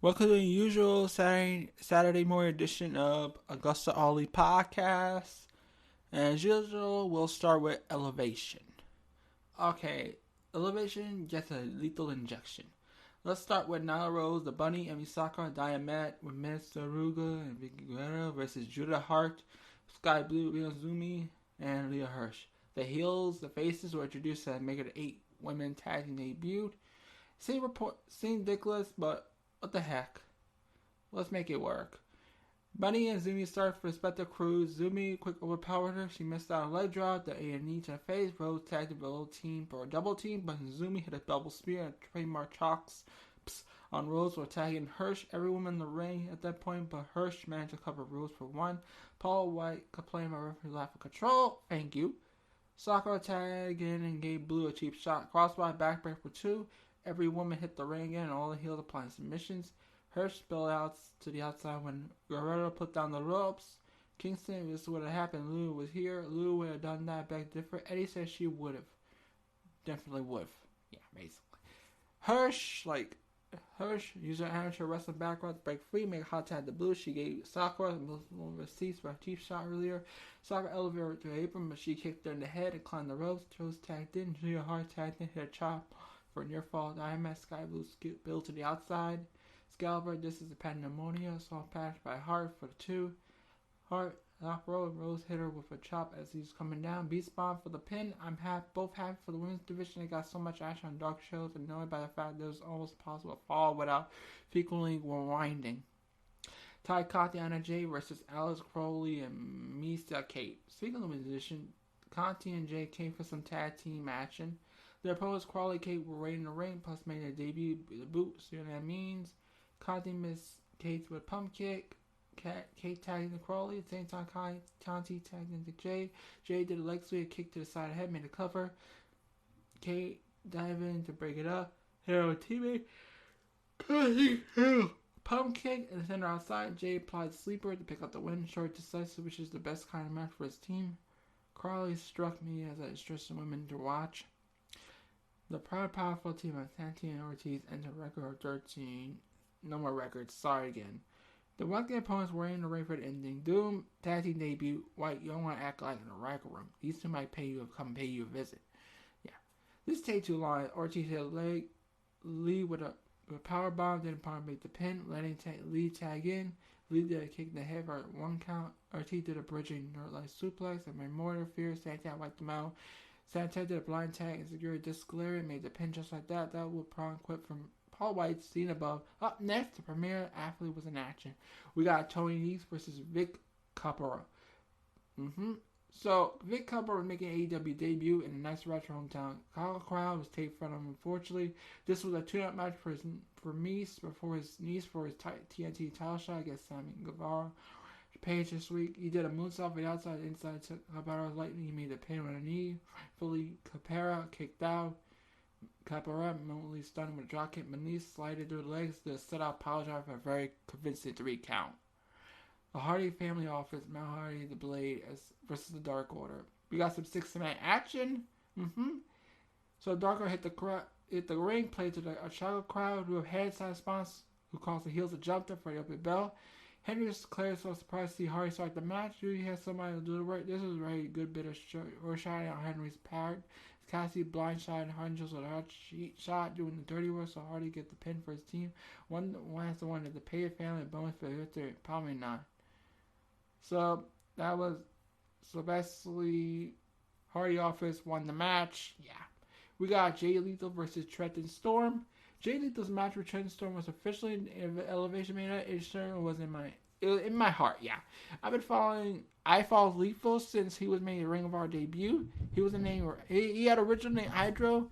Welcome to the usual Saturday morning edition of AgostoAllElite podcast. And as usual, we'll start with elevation. Okay, elevation gets a lethal injection. Let's start with Nyla Rose, the Bunny, and Misaka Diamond with Miss Aruga and Vicky Guerrero versus Judah Hart, Sky Blue, Ryozumi, and Leah Hirsch. The heels, the faces were introduced to make it 8 women tag team debuted. Seemed ridiculous, but what the heck? Let's make it work. Bunny and Zumi start for respective crews. Zumi quick overpowered her. She missed out a leg drop. The A&E to the face. Rose tagged the little team for a double team, but Zumi hit a double spear and trademark chalks on Rose while tagging Hirsch. Every woman in the ring at that point, but Hirsch managed to cover Rose for 1. Paul White complained about referee lack of control. Thank you. Sakura tagged in and gave Blue a cheap shot. Crossbody backbreak for 2. Every woman hit the ring again and all the heels applying submissions. Hirsch spilled out to the outside when Guerrero put down the ropes. Kingston, this would have happened. Lou was here. Lou would have done that back different. Eddie said she would have. Definitely would have. Yeah, basically. Hirsch used her amateur wrestling background to break free, make a hot tag to Blue. She gave Sakura multiple receipts for a cheap shot earlier. Sakura elevated her to the apron, but she kicked her in the head and climbed the ropes. Rose tagged in. Julia Hart tagged in, hit a chop for a near fall. Diamond Sky Blue built to the outside. Excalibur, this is a pandemonium. Soft patch by Hart for the 2. Hart, off road. Rose hit her with a chop as he's coming down. Beast Bomb for the pin. I'm both happy for the women's division. They got so much action on dark shows, and annoyed by the fact that it was almost possible to fall without frequently rewinding. Ty Conti, Anna Jay versus Alice Crowley and Misa Kate. Speaking of the musician, Conti and Jay came for some tag team action. Their opponents, Crowley and Kate, were right in the ring, plus made their debut with the boot. So you know what that means. Conti missed Kate with a pump kick. Kate tagged into Crawley. At the same time, Conti tagged into Jay. Jay did a leg sweep, a kick to the side of the head, made a cover. Kate dived in to break it up. Hit her teammate. Pump kick and send her outside. Jay applied sleeper to pick up the win. Short decisive, which is the best kind of match for his team. Crawley struck me as an interesting woman to watch. The proud, powerful team of Santana and Ortiz entered record of 13. No more records. Sorry again. The one-game opponents were in the ring for the ending. Doom, tag team debut. White, you don't want to act like in a record room. These two might come pay you a visit. Yeah. This take too long. Ortiz hit a leg. Lee with a power bomb. Didn't power make the pin. Letting Lee tag in. Lee did a kick in the head for 1 count. Ortiz did a bridging nerd-like suplex. And Memorial interfered. Santana wiped them out. Santana did a blind tag and secured Disclary and made the pin just like that. That will prong quit from Paul White, seen above. Up next, the premier athlete was in action. We got Tony Nese versus Vic Capora. So, Vic Capora was making an AEW debut in a nice retro hometown. Kyle crowd was taped from him, unfortunately. This was a tune-up match for Nese before his TNT title shot against Sammy Guevara. Page this week, he did a moonsault from the outside to inside, took Capoeira lightning. He made the pin with a knee. Fully Capoeira kicked out. Capoeira momentarily stunned with a drop kick. Manise slided through the legs to set out apologize for a very convincing 3 count. The Hardy family office, Mount Hardy, the Blade versus the Dark Order. We got some 6-man action. So Dark Order hit the ring, played to the Chicago crowd who have head side response, who caused the heels to jump them for the open bell. Henry was declared so surprised to see Hardy start the match. Usually has somebody to do the work. This was a very good bit of shot on Henry's part. Cassie blindside Hundreds with a hot shot doing the dirty work so Hardy get the pin for his team. One has the one that the Payet family bonus for the victory. Probably not. So that was basically Hardy office won the match. Yeah. We got Jay Lethal versus Trenton Storm. Jay Lethal's match with Trenton Storm was officially in Elevation Mania. It sure was in my heart, yeah. I followed Lethal since he was making a Ring of Honor debut. He was a name, he had original name Hydro.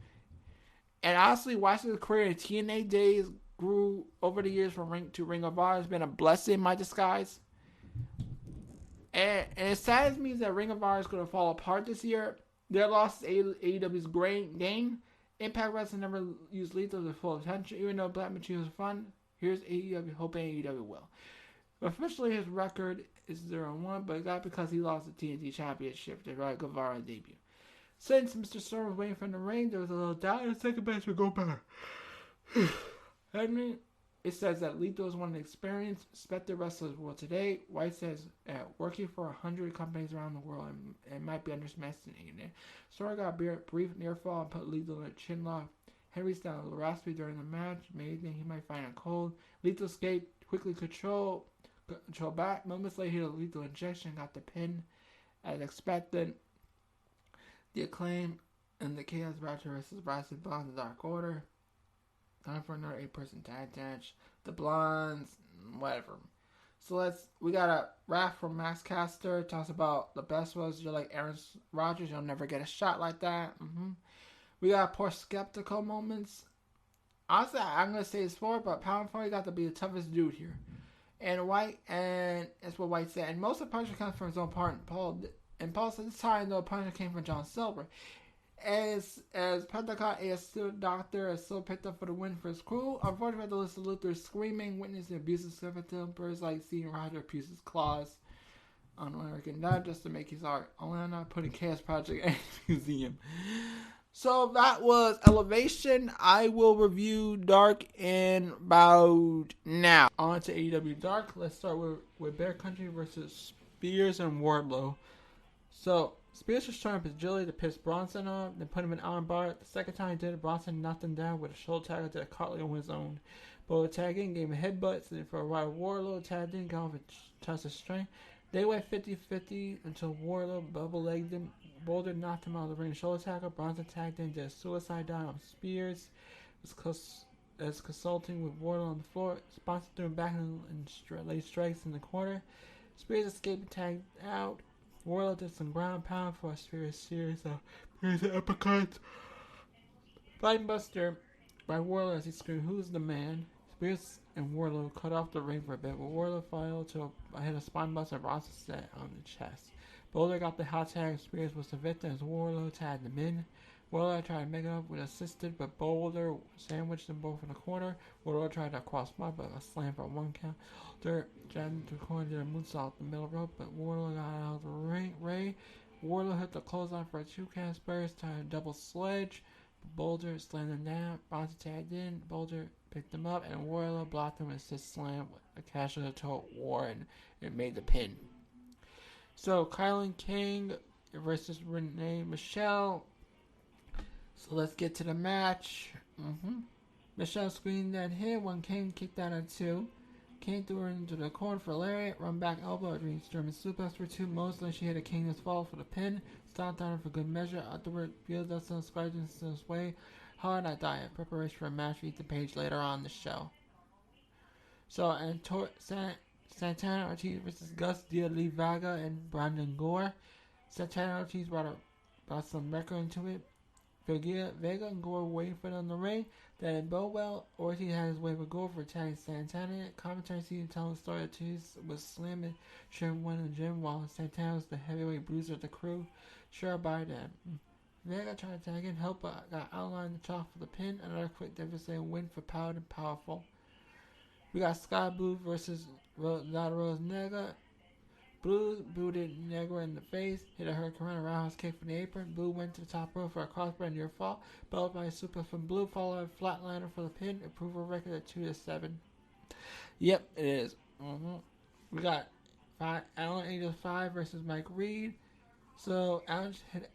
And honestly, watching his career in TNA days grew over the years from Ring to Ring of Honor has been a blessing in my disguise. And it saddens me that Ring of Honor is going to fall apart this year. Their loss is AEW's gain. Impact Wrestling never used Lethal to full attention. Even though Black Machine was fun, here's AEW hoping AEW will. Officially, his record is 0-1, but it got because he lost the TNT Championship to Guevara debut. Since Mr. Storm was waiting for the ring, there was a little doubt, and the second match would go better. Henry It says that Lethal is one of the experienced, respected wrestlers of the world today. White says working for 100 companies around the world and might be underestimating it. Story got a brief near fall and put Lethal in a chin lock. Henry style raspy during the match, made me think he might find it cold. Lethal escaped, quickly control back. Moments later, he hit a lethal injection, got the pin. As expected, the Acclaim and the Chaos Raptor versus Bryson Blonde in Dark Order. Time for another 8-person tag match. The Blondes, whatever. So we got a rap from Max Caster. Talks about the best was you're like Aaron Rodgers. You'll never get a shot like that. We got poor skeptical moments. Honestly, I'm going to say it's sport, but Power and Forty got to be the toughest dude here. And that's what White said. And most of the punishment comes from his own partner, Paul. And Paul said this time, the punishment came from John Silver. As Pentagon, a student doctor, is still picked up for the win for his crew. Unfortunately, the list of Luther screaming, witnessing abusive tempers, like seeing Roger abuse his claws on American Dad just to make his art. Only I'm not putting Chaos Project in a museum. So that was Elevation. I will review Dark in about now. On to AEW Dark. Let's start with Bear Country versus Spears and Wardlow. So Spears was trying his agility to piss Bronson off, then put him in arm bar. The second time he did it, Bronson knocked him down with a shoulder tackle to a cartwheel on his own. Both tagging, gave him a headbutt, so for a while Wardlow tagged in, got off a touch of strength. They went 50-50 until Wardlow bubble-legged him. Boulder knocked him out of the ring shoulder tackle. Bronson tagged in, did a suicide dive on Spears. Was consulting with Wardlow on the floor. Sponsor threw him back and laid strikes in the corner. Spears escaped and tagged out. Wardlow did some ground pound for a series of uppercuts. Blind Buster by Wardlow as he screamed, "Who's the man?" Spears and Wardlow cut off the ring for a bit, but Wardlow fell to hit a spine buster and Bronson set on the chest. Boulder got the hot tag. Spears was the victim as Wardlow tagged him in. Wardlow tried to make it up with assisted, but Boulder sandwiched them both in the corner. Wardlow tried to cross spot, but a slam for a 1 count. Boulder jabbed into the corner, did a moonsault the middle rope, but Wardlow got out of the ring. Wardlow hit the clothesline for a 2 count. Spears tried a double sledge. Boulder slammed him down. Bronson tagged in. Boulder picked him up, and Wardlow blocked him with a assist slam with a cash to the toe Warren. It made the pin. So, Kylan King versus Renee Michelle. So, let's get to the match. Michelle screamed that hit when King kicked out at 2. King threw her into the corner for a lariat, run back elbow, dream German suplex for 2. Mostly she hit a King's fall for the pin. Stomped on her for good measure. Afterward, Field Dustin squared into his way. Hard I die. Preparation for a match. Read the page later on the show. So, and Santana Ortiz versus Gus D'Olivaga and Brandon Gore. Santana Ortiz brought some record into it. Vega and Gore waiting for them in the ring. Then in Bowell, Ortiz had his way with Gore for tagging Santana. Commentary season telling the story that Ortiz was slamming Sherman one in the gym while Santana was the heavyweight bruiser of the crew. Sure by them. Vega tried to tag in, help but got outlined the chalk for the pin. Another quick devastating win for Powered and Powerful. We got Sky Blue versus La Rose Negra. Blue booted Negra in the face, hit a hurricane roundhouse kick from the apron. Blue went to the top rope for a crossbar near fall, followed by a super from Blue, followed by a flatliner for the pin. Approval record at 2-7. Yep, it is. We got Alan Angels 5 versus Mike Reed. So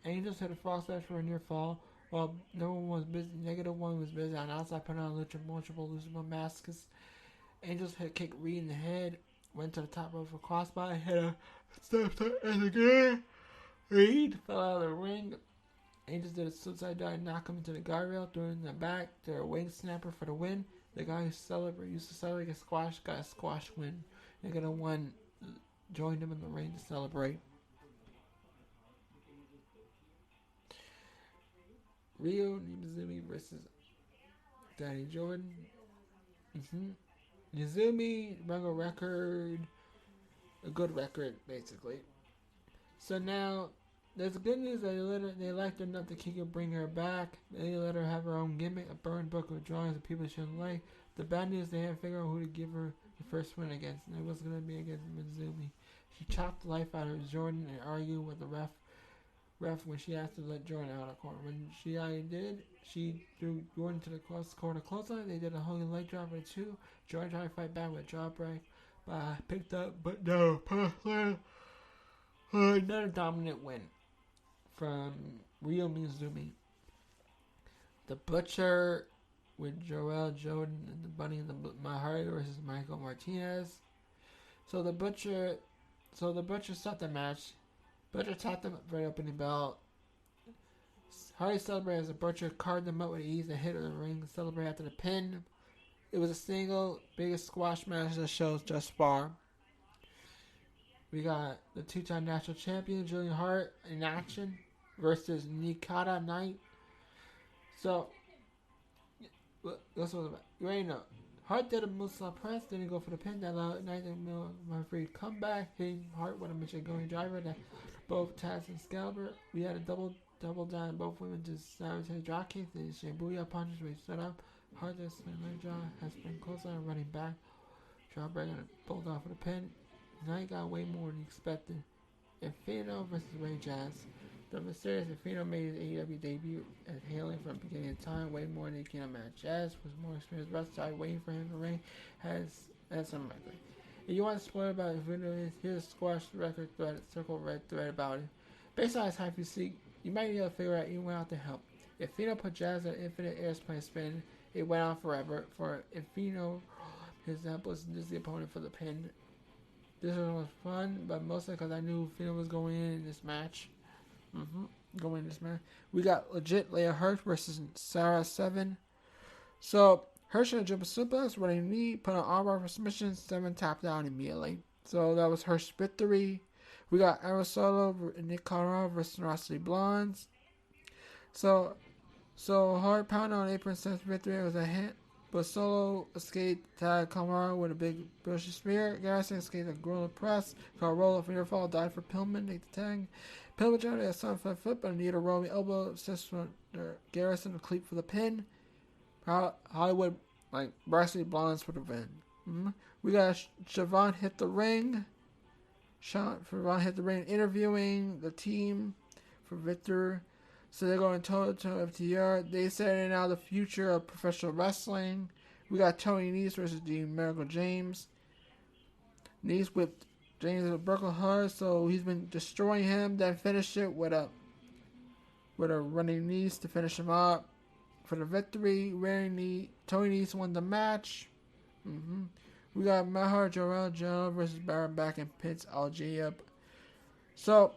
Angels hit a frog splash for a near fall, while no one was busy. Negative one was busy on the outside, putting on multiple losable masks. Angels hit kick Reed in the head, went to the top rope for crossbar, hit a step and again. Reed fell out of the ring. Angels did a suicide dive, knock him into the guardrail, threw him in the back. They're a wing snapper for the win. The guy who used to celebrate a squash, got a squash win. Negative one joined him in the ring to celebrate. Ryo Nizumi versus Danny Jordan. Nizumi run a record, a good record, basically. So now, there's good news that they liked her enough to keep her, bring her back. They let her have her own gimmick, a burn book of drawings that people shouldn't like. The bad news, they had to figure out who to give her the first win against, and it was going to be against Nizumi. She chopped the life out of Jordan and argued with the ref ref when she asked to let Jordan out of the corner. When she did, she threw Jordan to the corner clothesline. They did a Hogan leg drop with 2. Jordan tried to fight back with a jawbreak, but picked up, but no. Another dominant win from Ryo Mizumi. The Butcher with Joel Jordan and the Bunny and the Mahari versus Michael Martinez. So the Butcher stopped the match. Butcher tapped them for the opening bell. Hardy celebrated as the Butcher carved them up with ease and hit the ring to celebrate after the pin. It was a single biggest squash match of the show thus far. We got the 2-time national champion Jillian Hart in action versus Nikata Knight. So, that's what about. You already know. Hart did a Muslim press, didn't go for the pin. That allowed Knight and Murphy come back, hitting Hart with a Michigan driver that both Taz and Excalibur. We had a double down, both women just sabotage drop kicks. The Shibuya punches we set up. Hart just jaw has been closer and running back. Jawbreaker and pulled off for the pin. Knight got way more than expected. Inferno versus Ray Jazz. The mysterious Inferno made his AEW debut as hailing from the beginning of time, way more than he can imagine. Jazz was more experienced wrestler, waiting for him to reign, has some record. If you want to spoil about Inferno, here's a squash record thread, circle red thread about it. Based on his hype you see, you might be able to figure out he went out to help. Inferno put Jazz in infinite airplane spin. It went on forever. For Inferno, his example is the opponent for the pin. This was fun, but mostly because I knew Finn was going in this match. Going in this match. We got legit Leia Hirsch versus Sarah 7. So, Hirsch in a jump suplex, running knee, put on armbar for submission, 7 tapped out immediately. So, that was Hirsch's victory. We got Aerosolo and Nick Colorado versus Rhapsody Blondes. So Hard pound on apron since victory. It was a hit. But Solo escaped tag Kamara with a big British spear. Garrison escaped a gorilla press. Called roll up near fall. Died for Pillman. Take the tag. Pillman tried to sun for a flip, but needed a rolling elbow. Assist from Garrison to cleat for the pin. Hollywood, like Varsity Blondes for the win. We got Siobhan hit the ring. Siobhan hit the ring, interviewing the team for Victor. So they're going toe-to-toe FTR. They said now the future of professional wrestling. We got Tony Nese versus the Miracle James. Nese whipped James with a Burkle hard, so he's been destroying him. Then finished it with a running Nese to finish him up for the victory. Tony Nese won the match. We got Mahar Joel versus Back and Pitts LG up. So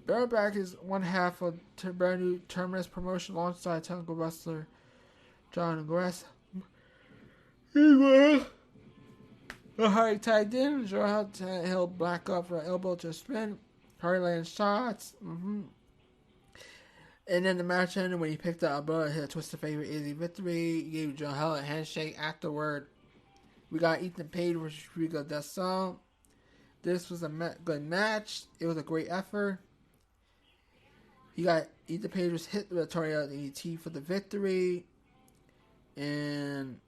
Back is one half of the brand new Terminus promotion alongside technical wrestler John Grass. The Hardy tagged in. Joel held Black up for an elbow to spin. Hardy landing shots. And then the match ended when he picked up Umbrella, hit a twist of fate with easy victory. He gave Joel a handshake afterward. We got Ethan Page versus Rico Desson. This was a good match. It was a great effort. Ethan Page was hit with a tornado ET for the victory. And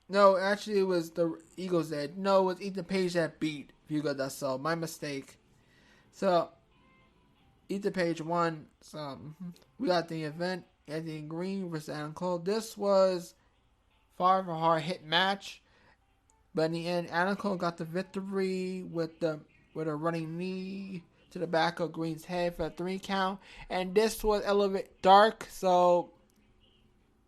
no, actually it was the Eagles that. No, it was Ethan Page that beat Hugo Desson. My mistake. So Ethan Page won. So we got the event. Anthony Green versus Adam Cole. This was far from a hard hit match. But in the end, Adam Cole got the victory with a running knee to the back of Green's head for a 3 count. And this was a little bit dark, so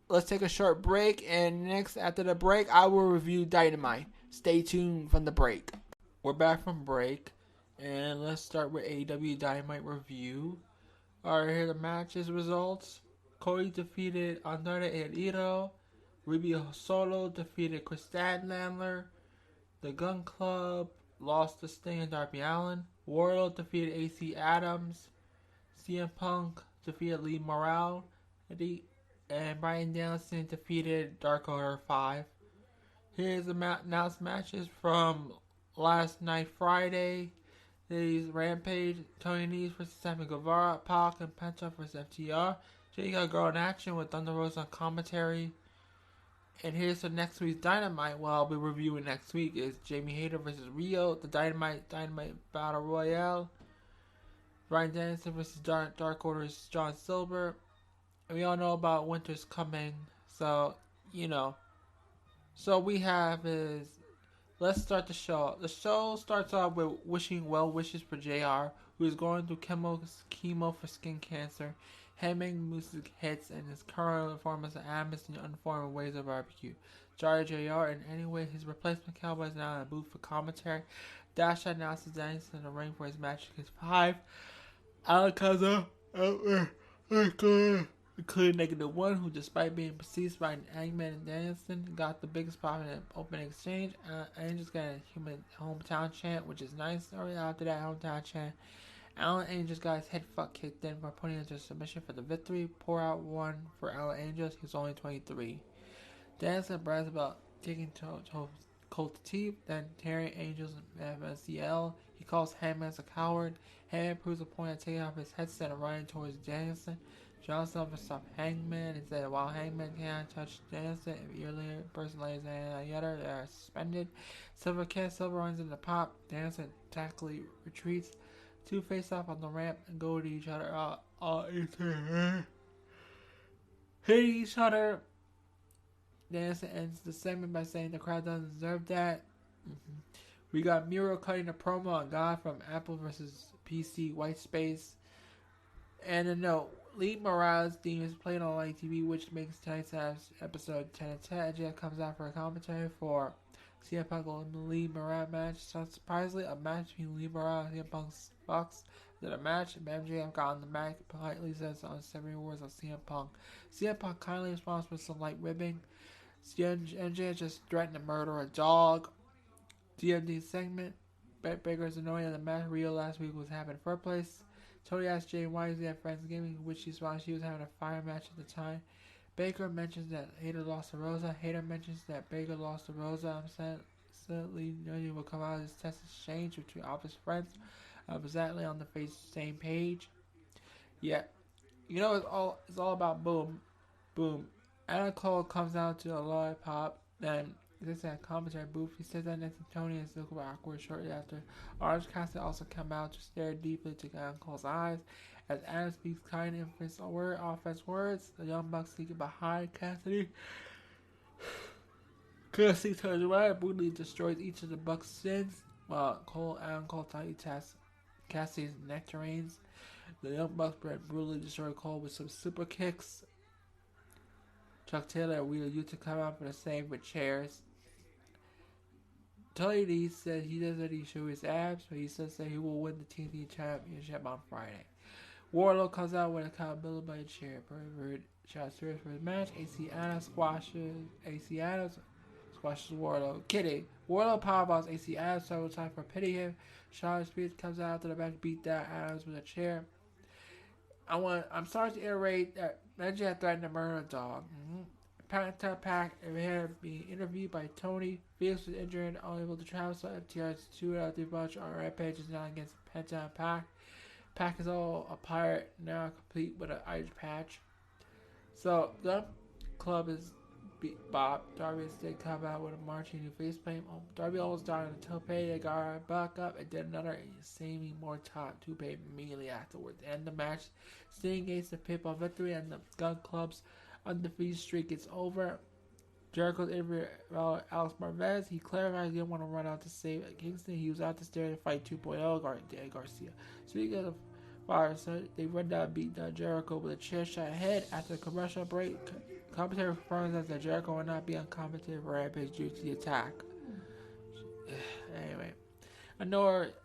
let's take a short break. And next, after the break, I will review Dynamite. Stay tuned from the break. We're back from break, and let's start with AEW Dynamite review. Alright, here are the matches results. Cody defeated Andrade El Idolo. Ruby Solo defeated Chris Stanlandler. The Gun Club lost to Sting and Darby Allin. Wardlow defeated AC Adams. CM Punk defeated Lee Morale. And Bryan Danielson defeated Dark Order 5. Here's the announced matches from last night, Friday. These Rampage, Tony Nese versus Sammy Guevara, Pac and Penta versus FTR. Jay got Girl in action with Thunder Rose on commentary. And here's for next week's Dynamite. What I'll be reviewing next week is Jamie Hayter versus Rio, the Dynamite Battle Royale. Bryan Danielson versus Dark Order's John Silver. And we all know about Winter's Coming. So, you know. So we have is, let's start the show. The show starts off with wishing well wishes for JR, who is going through chemo for skin cancer. Hemming music hits and his current performance of Amnesty Unformed Ways of Barbecue. JR, and anyway, his replacement Cowboy is now in a booth for commentary. Dasha announces Danielson in the ring for his match against 5. Alcazar, including -1, who despite being perceived by Eggman and Danielson, got the biggest pop in the open exchange. Angel's got a human hometown chant, which is nice. Early after that hometown chant, Alan Angels got his head fuck kicked in for putting into submission for the victory. Pour out 1 for Alan Angels. He's only 23. Danielson brags about taking Colt to teeth. Then Terry Angels and MCL. He calls Hangman a coward. Hangman proves a point of taking off his headset and running towards Danielson. John Silver stopped Hangman and said while Hangman can't touch Danielson, if earlier person lays a hand on the other, they are suspended. Silver runs into pop. Danielson tactfully retreats. Two face off on the ramp and go to each other hitting each other. Danielson ends the segment by saying the crowd doesn't deserve that. We got Miro cutting a promo on God from Apple versus PC White Space. And a note, Lee Morales' theme is played on live TV, which makes tonight's episode 10 and 10. MJF comes out for a commentary for CM Punk and the Lee Morales match. So surprisingly, a match between Lee Morales and CM Punk's Bucks. Then a match, and MJF got on the mic, politely says on 70 words of CM Punk. CM Punk kindly responds with some light ribbing. MJF just threatened to murder a dog. DMD segment. Baker's annoying at the match Rio last week was having first place. Cody asked Jay why is he at Friendsgiving, which she thought she was having a fire match at the time. Baker mentions that Hayter lost to Rosa. Hayter mentions that Baker lost to Rosa. I'm sadly knowing will come out of this test exchange between office friends. Exactly on the same page. Yeah, you know it's all about boom. Adam Cole comes out to a lollipop and this at commentary booth. He says that next to Tony and look awkward shortly after. Orange Cassidy also come out to stare deeply to Adam Cole's eyes. As Adam speaks kind infants offense words, the Young Bucks sneak behind Cassidy. Cassidy turns around and brutally destroys each of the Bucks' sins. While Adam Cole tightly taps Cassidy's nectarines. The Young Bucks brutally destroy Cole with some super kicks. Chuck Taylor and Wheeler Yuta come out for the same with chairs. Tony D said he doesn't show his abs, but he says that he will win the TNT Championship on Friday. Wardlow comes out with accountability by a chair. Bird shots for his match. AC Adams squashes Wardlow. Kidding. Wardlow powerbombs AC Adams several times for pity him. Shawn Spears comes out to the back, beat down Adams with a chair. I'm sorry to iterate that MJF threatened to murder a dog. Panther Pack had being interviewed by Tony. Felix was injured and unable to travel, so FTR's 2 out of 3 bunch on Rampage is now against Panther Pack. Pack is all a pirate, now complete with an eye patch. So the club is Bob. Darby did come out with a marching new faceplate. Darby almost died on a tope. They got her back up and did another seeming more top tope immediately afterwards. And the match, Sting gains the pinfall victory, and the Gun Club's undefeated streak is over. Jericho's interview about Alex Marvez. He clarified he didn't want to run out to save Kingston. He was out to stare to fight 2.0 Garcia. Speaking of fire, so they run down, beat down Jericho with a chair shot ahead after the commercial break. Commentary confirms that Jericho will not be on commentary for Rampage due to the attack. Anyway, I don't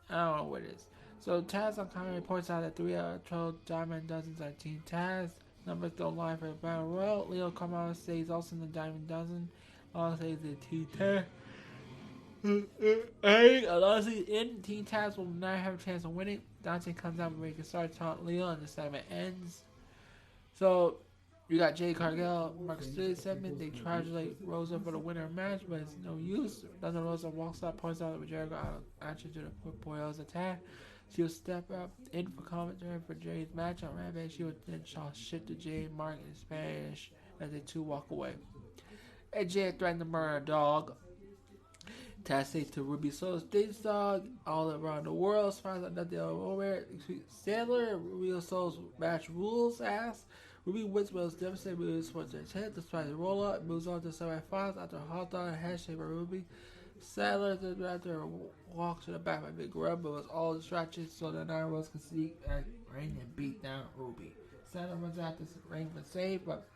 know what it is. So Taz on commentary points out that 3 out of 12 Diamond Dozens are Team Taz. Numbers don't lie for the Battle Royal. Leo come out and says he's also in the Diamond Dozen. All says the Team Taz. Honestly, in Team Taz will not have a chance of winning. Dante comes out and make a start taunt Leo, and the segment ends. So you got Jay Cargill, Marcus Studio segment. They congratulate Rosa for the winner match, but it's no use. Thunder Rosa walks up, points out that Jericho answers to the Boyle's attack. She will step up in for commentary for Jay's match on Rampage. She will then talk shit to Jay and Mark in Spanish as they two walk away. AJ threatened to murder a dog. Tasty to Ruby Soul's Date's dog all around the world. Finds out that they're over. Sandler, Ruby Soul's match rules ass. Ruby wins Will's devastated moves towards their head despite the roll up. Moves on to semifinals after a hot dog and handshake by Ruby. Sadler after walks to the back by Big Rub, but was all distracted so that Nine Rose could sneak at Ring and beat down Ruby. Sadler runs after Ring for save, but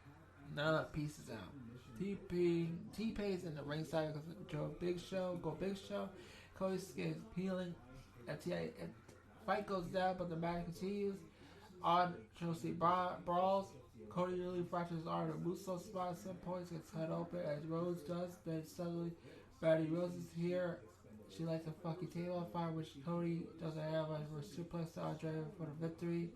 none of the pieces out. T-Pain's in the ringside because Joe Big Show, Cody's skin is peeling. FTI fight goes down, but the match continues. Odd Chelsea brawls. Cody really fractures his arm in a Musso spot. At some points gets cut open as Rose does. Then suddenly, Betty Rose is here. She lights a fucking table on fire, which Cody doesn't have a suplex to Andre for the victory.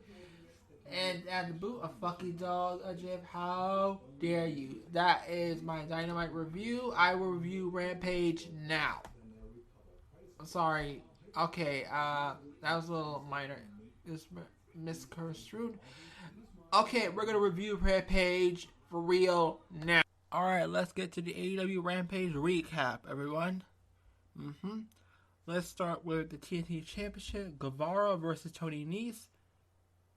And at the boot, a fucking dog, a Jim. How dare you? That is my Dynamite review. I will review Rampage now. I'm sorry. Okay, that was a little minor. It's misconstrued. Okay, we're gonna review Rampage for real now. Alright, let's get to the AEW Rampage recap, everyone. Let's start with the TNT Championship. Guevara versus Tony Nese.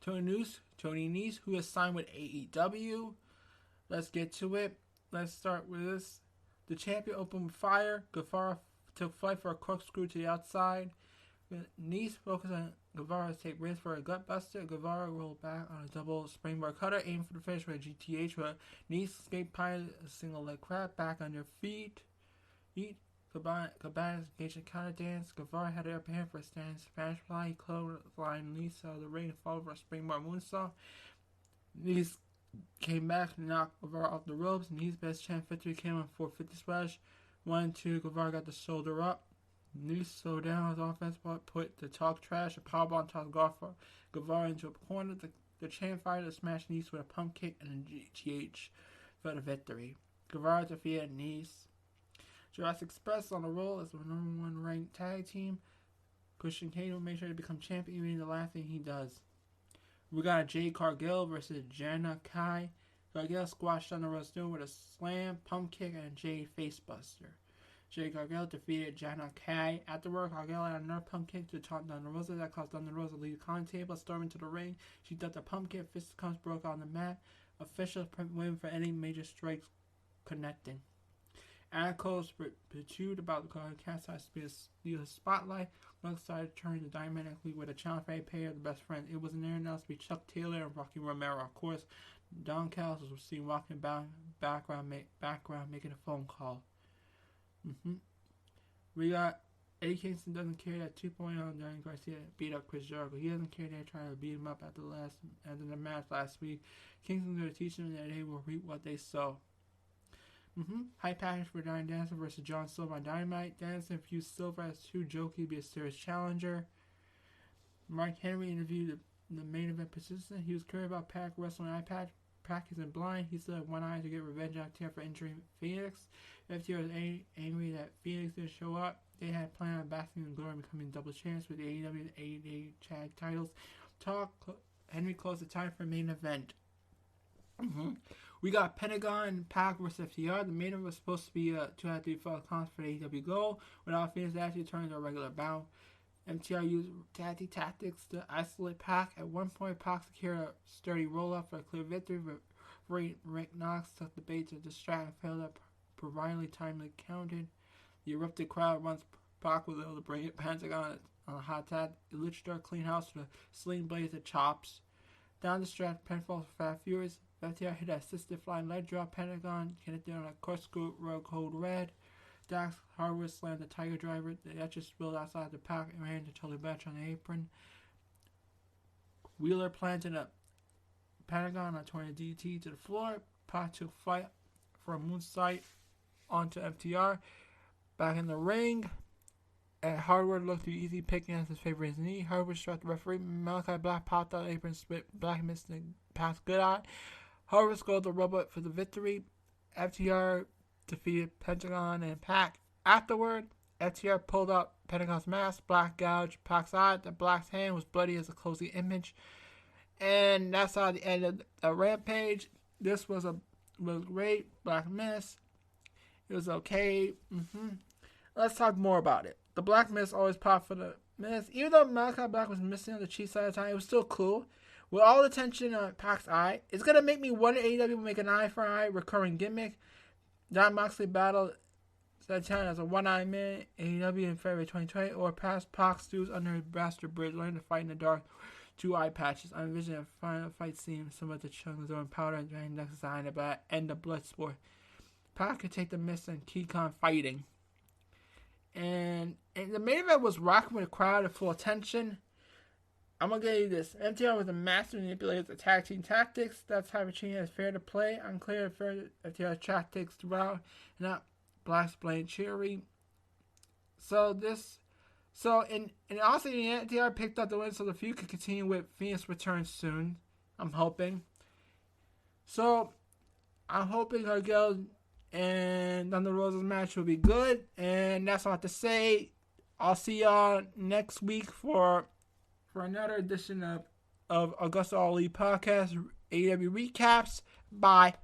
Tony Nese, who is signed with AEW. Let's get to it. Let's start with this. The champion opened with fire. Guevara took flight for a corkscrew to the outside. Nese focused on Guevara to take risks for a gutbuster. Guevara rolled back on a double springboard cutter, aimed for the finish with a GTH, but Nese escaped pilot a single leg crab back on their feet. Cabana's engaged in counter dance. Guevara had it up hand for a stand Spanish fly. He clotheslined Nese out of the ring and followed for a springboard moonsault. Nese came back and knocked Guevara off the ropes. Nese's best chance victory came on 450 splash. 1-2, Guevara got the shoulder up. Nese slowed down his offense, but put the talk trash, a powerbomb tossed Guevara into a corner. The champ fighter to smash Nese with a pump kick and a GTH for the victory. Guevara defeated Nese. Jurassic Express on the roll as the number one ranked tag team. Christian Cage made sure to become champion, even the last thing he does. We got Jade Cargill versus Jana Kai. Cargill squashed Thunder Rosa with a slam, pump kick, and a Jade facebuster. Jade Cargill defeated Jana Kai. Afterward, Cargill had another pump kick to taunt Thunder Rosa that caused Thunder Rosa to leave the con table, storming to the ring. She ducked a pump kick, fisticuffs broke on the mat. Officials win for any major strikes connecting. Anacos protrude about the card, cast out space, steal the spotlight. One side turned dynamically with a challenge for a pair of the best friends. It was an air announced to be Chuck Taylor and Rocky Romero. Of course, Don Callis was seen walking background making a phone call. We got Eddie Kingston doesn't care that 2.0 Johnny Garcia beat up Chris Jericho. He doesn't care they tried to beat him up at the match last week. Kingston's going to teach them that they will reap what they sow. High package for Daniel Danielson versus John Silver on Dynamite. Danielson views Silver as too jokey to be a serious challenger. Mark Henry interviewed the main event participant. He was curious about Pac wrestling iPad. Pac isn't blind. He still had one eye to get revenge on FTR for injuring Phoenix. FTR was angry that Phoenix didn't show up. They had planned on basking in glory and becoming double champs with the AEW and AEW tag titles. Henry closed the time for main event. We got Pentagon and Pac versus FTR. The main event was supposed to be a 2-3 fall contest for the AEW goal. Without Phoenix actually turned into a regular bout. FTR used tactics to isolate Pac. At one point, Pac secured a sturdy roll-up for a clear victory, but Rick Knox took the bait to distract and failed up providingly timely counted. The erupted crowd once Pac was able to bring it Pentagon on a hot tag. Luchador clean house with a sling blade to chops. Down the stretch, pinfall for Fat Furious. FTR hit an assisted flying leg drop. Pentagon connected on a corkscrew road code red. Dax Harwood slammed the Tiger Driver. The etcher spilled outside the Pac and ran to Tully Batch on the apron. Wheeler planted a Pentagon on turning DT to the floor. Pac took flight for a moonsault onto FTR. Back in the ring. And Harwood looked too easy, picking as his favorite knee. Harwood struck the referee. Malachi Black popped out the apron, split Black missed the pass good eye. Harwood scored the robot for the victory. FTR defeated Pentagon and Pac. Afterward, FTR pulled up Pentagon's mask. Black gouged Pac's eye. The Black's hand was bloody as a closing image. And that's how the end of the Rampage. This was great. Black missed. It was okay. Let's talk more about it. The Black Mist always popped for the Mist. Even though Malachi Black was missing on the cheap side of the time, it was still cool. With all the tension on Pac's eye, it's going to make me wonder AEW will make an eye for eye recurring gimmick. John Moxley battled Santana as a one-eye man AEW in February 2020, or past Pac stews under a bastard bridge, learning to fight in the dark. 2 eye patches. I envision a final fight scene similar to Chung throwing powder and dragging Nexus behind it, but end of Bloodsport. Pac could take the Mist and Key Khan fighting. And the main event was rocking with a crowd of full attention. I'm going to give you this. MTR was a master manipulator of the tag team tactics. That type of cheating is fair to play. Unclear if FTR tactics throughout, not Black's blame cheery. So in also the NTR picked up the win, so the feud could continue with Phoenix return soon. I'm hoping. So I'm hoping her girl and Thunder Rosa's match will be good. And that's all I have to say. I'll see y'all next week for another edition of AgostoAllElite podcast AEW recaps. Bye.